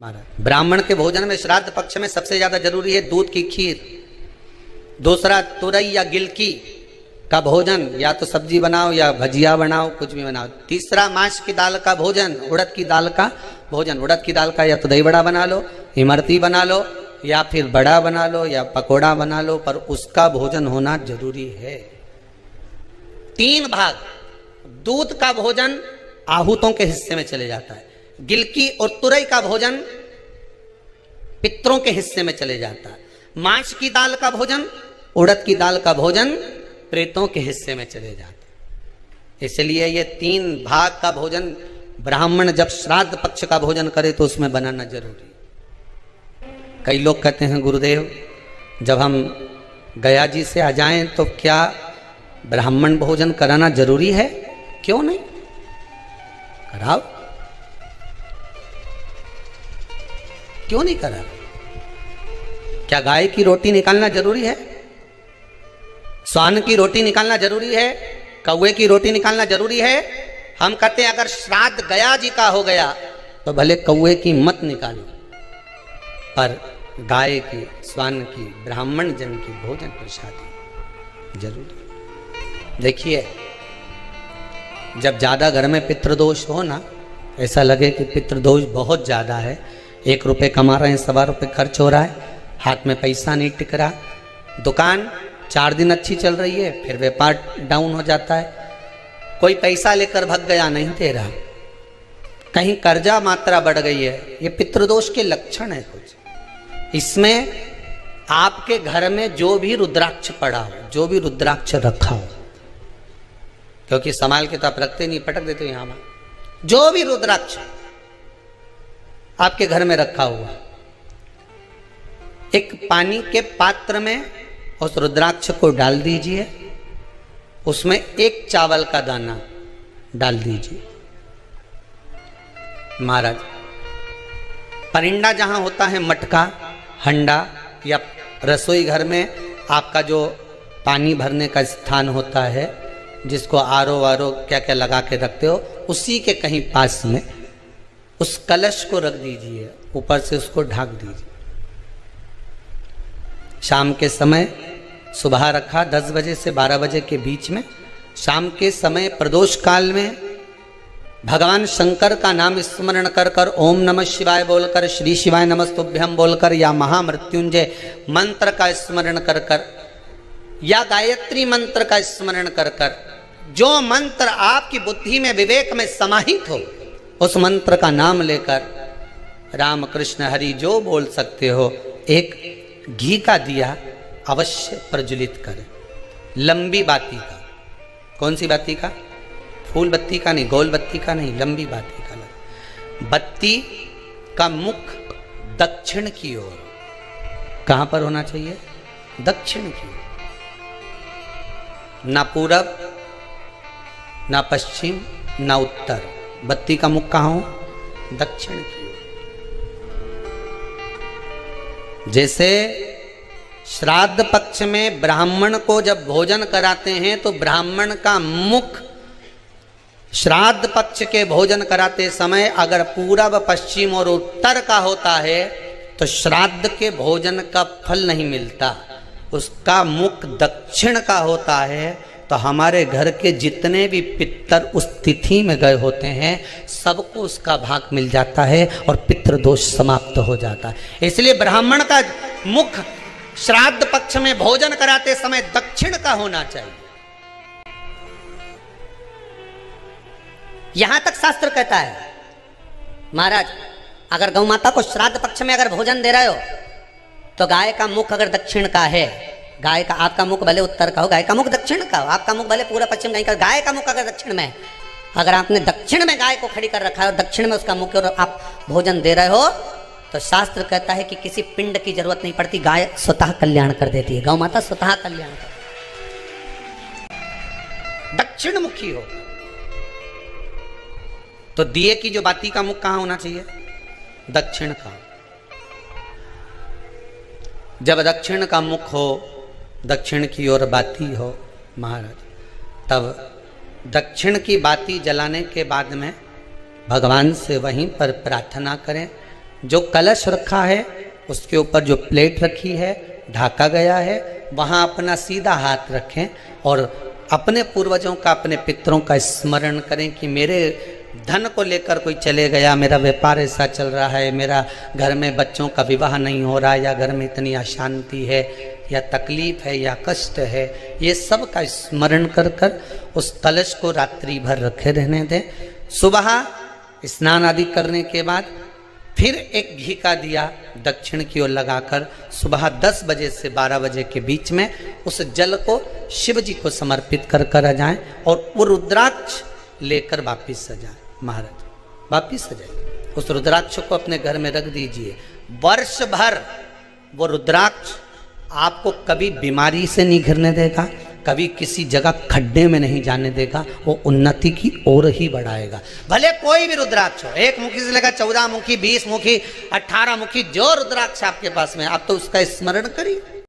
महाराज ब्राह्मण के भोजन में श्राद्ध पक्ष में सबसे ज्यादा जरूरी है दूध की खीर, दूसरा तुरई या गिलकी का भोजन, या तो सब्जी बनाओ या भजिया बनाओ, कुछ भी बनाओ। तीसरा मांस की दाल का भोजन, उड़द की दाल का भोजन। उड़द की दाल का या तो दही बड़ा बना लो, इमरती बना लो, या फिर बड़ा बना लो, या पकोड़ा बना लो, पर उसका भोजन होना जरूरी है। 3 भाग दूध का भोजन आहूतों के हिस्से में चले जाता है, गिलकी और तुरई का भोजन पितरों के हिस्से में चले जाता है, मांस की दाल का भोजन, उड़द की दाल का भोजन प्रेतों के हिस्से में चले जाता है। इसलिए ये 3 भाग का भोजन ब्राह्मण जब श्राद्ध पक्ष का भोजन करे तो उसमें बनाना जरूरी। कई लोग कहते हैं गुरुदेव जब हम गया जी से आ जाएं तो क्या ब्राह्मण भोजन कराना जरूरी है? क्यों नहीं, कराओ, क्यों नहीं करा? क्या गाय की रोटी निकालना जरूरी है? स्वान की रोटी निकालना जरूरी है? कौवे की रोटी निकालना जरूरी है? हम कहते हैं अगर श्राद्ध गया जी का हो गया तो भले कौवे की मत निकालो, पर गाय की, स्वान की, ब्राह्मण जन की भोजन प्रसादी जरूरी। देखिए जब ज्यादा घर में पितृदोष हो ना, ऐसा लगे कि पितृदोष बहुत ज्यादा है, 1 रुपये कमा रहे हैं, 1.25 रुपये खर्च हो रहा है, हाथ में पैसा नहीं टिक रहा, दुकान 4 दिन अच्छी चल रही है, फिर व्यापार डाउन हो जाता है, कोई पैसा लेकर भग गया, नहीं दे रहा, कहीं कर्जा मात्रा बढ़ गई है, ये पितृदोष के लक्षण है कुछ। इसमें आपके घर में जो भी रुद्राक्ष पड़ा हो, जो भी रुद्राक्ष रखा हो, क्योंकि संभाल के तो आप रखते नहीं, पटक देते हो यहां, जो भी रुद्राक्ष आपके घर में रखा हुआ, एक पानी के पात्र में उस रुद्राक्ष को डाल दीजिए, उसमें 1 चावल का दाना डाल दीजिए। महाराज परिंदा जहां होता है, मटका, हंडा या रसोई घर में आपका जो पानी भरने का स्थान होता है, जिसको आरो वारो क्या क्या लगा के रखते हो, उसी के कहीं पास में उस कलश को रख दीजिए, ऊपर से उसको ढक दीजिए। शाम के समय, सुबह रखा 10 बजे से 12 बजे के बीच में, शाम के समय प्रदोष काल में भगवान शंकर का नाम स्मरण कर कर, ओम नमः शिवाय बोलकर, श्री शिवाय नमस्तुभ्यम बोलकर, या महामृत्युंजय मंत्र का स्मरण कर कर, या गायत्री मंत्र का स्मरण कर कर, जो मंत्र आपकी बुद्धि में, विवेक में समाहित हो, उस मंत्र का नाम लेकर राम कृष्ण हरि जो बोल सकते हो, एक घी का दिया अवश्य प्रज्वलित करें, लंबी बाती का। कौन सी बाती का? फूल बत्ती का नहीं, गोल बत्ती का नहीं, लंबी बाती का। बत्ती का मुख दक्षिण की ओर, कहां पर होना चाहिए? दक्षिण की ओर, ना पूरब, ना पश्चिम, ना उत्तर। बत्ती का मुख कहां हो? दक्षिण की ओर। जैसे श्राद्ध पक्ष में ब्राह्मण को जब भोजन कराते हैं तो ब्राह्मण का मुख श्राद्ध पक्ष के भोजन कराते समय अगर पूरब, पश्चिम और उत्तर का होता है तो श्राद्ध के भोजन का फल नहीं मिलता। उसका मुख दक्षिण का होता है तो हमारे घर के जितने भी पितर उस तिथि में गए होते हैं सबको उसका भाग मिल जाता है और पितृदोष समाप्त हो जाता है। इसलिए ब्राह्मण का मुख श्राद्ध पक्ष में भोजन कराते समय दक्षिण का होना चाहिए। यहां तक शास्त्र कहता है महाराज, अगर गौ माता को श्राद्ध पक्ष में अगर भोजन दे रहे हो तो गाय का मुख अगर दक्षिण का है, गाय का, आपका मुख भले उत्तर का हो, गाय का मुख दक्षिण का हो, आपका मुख भले पूरा पश्चिम नहीं का, गाय का मुख अगर दक्षिण में, अगर आपने दक्षिण में गाय को खड़ी कर रखा है और दक्षिण में उसका मुख और आप भोजन दे रहे हो तो शास्त्र कहता है कि किसी पिंड की जरूरत नहीं पड़ती, गाय स्वतः कल्याण कर देती है, गौ माता स्वतः कल्याण कर। दक्षिण मुखी हो तो दिए की जो बाती का मुख कहां होना चाहिए? दक्षिण का। जब दक्षिण का मुख हो, दक्षिण की ओर बाती हो महाराज, तब दक्षिण की बाती जलाने के बाद में भगवान से वहीं पर प्रार्थना करें, जो कलश रखा है उसके ऊपर जो प्लेट रखी है, ढाका गया है, वहाँ अपना सीधा हाथ रखें और अपने पूर्वजों का, अपने पितरों का स्मरण करें कि मेरे धन को लेकर कोई चले गया, मेरा व्यापार ऐसा चल रहा है, मेरा घर में बच्चों का विवाह नहीं हो रहा, या घर में इतनी अशांति है, या तकलीफ है, या कष्ट है, ये सब का स्मरण कर कर उस कलश को रात्रि भर रखे रहने दें। सुबह स्नान आदि करने के बाद फिर एक घी का दिया दक्षिण की ओर लगाकर सुबह 10 बजे से 12 बजे के बीच में उस जल को शिव जी को समर्पित कर कर आ जाएं और वो रुद्राक्ष लेकर वापिस आ जाए। महाराज वापिस आ जाइए, उस रुद्राक्ष को अपने घर में रख दीजिए। वर्ष भर वो रुद्राक्ष आपको कभी बीमारी से नहीं घिरने देगा, कभी किसी जगह खड्डे में नहीं जाने देगा, वो उन्नति की ओर ही बढ़ाएगा। भले कोई भी रुद्राक्ष हो, 1 मुखी से लेकर 14 मुखी, 20 मुखी, 18 मुखी, जो रुद्राक्ष आपके पास में, आप तो उसका स्मरण करिए।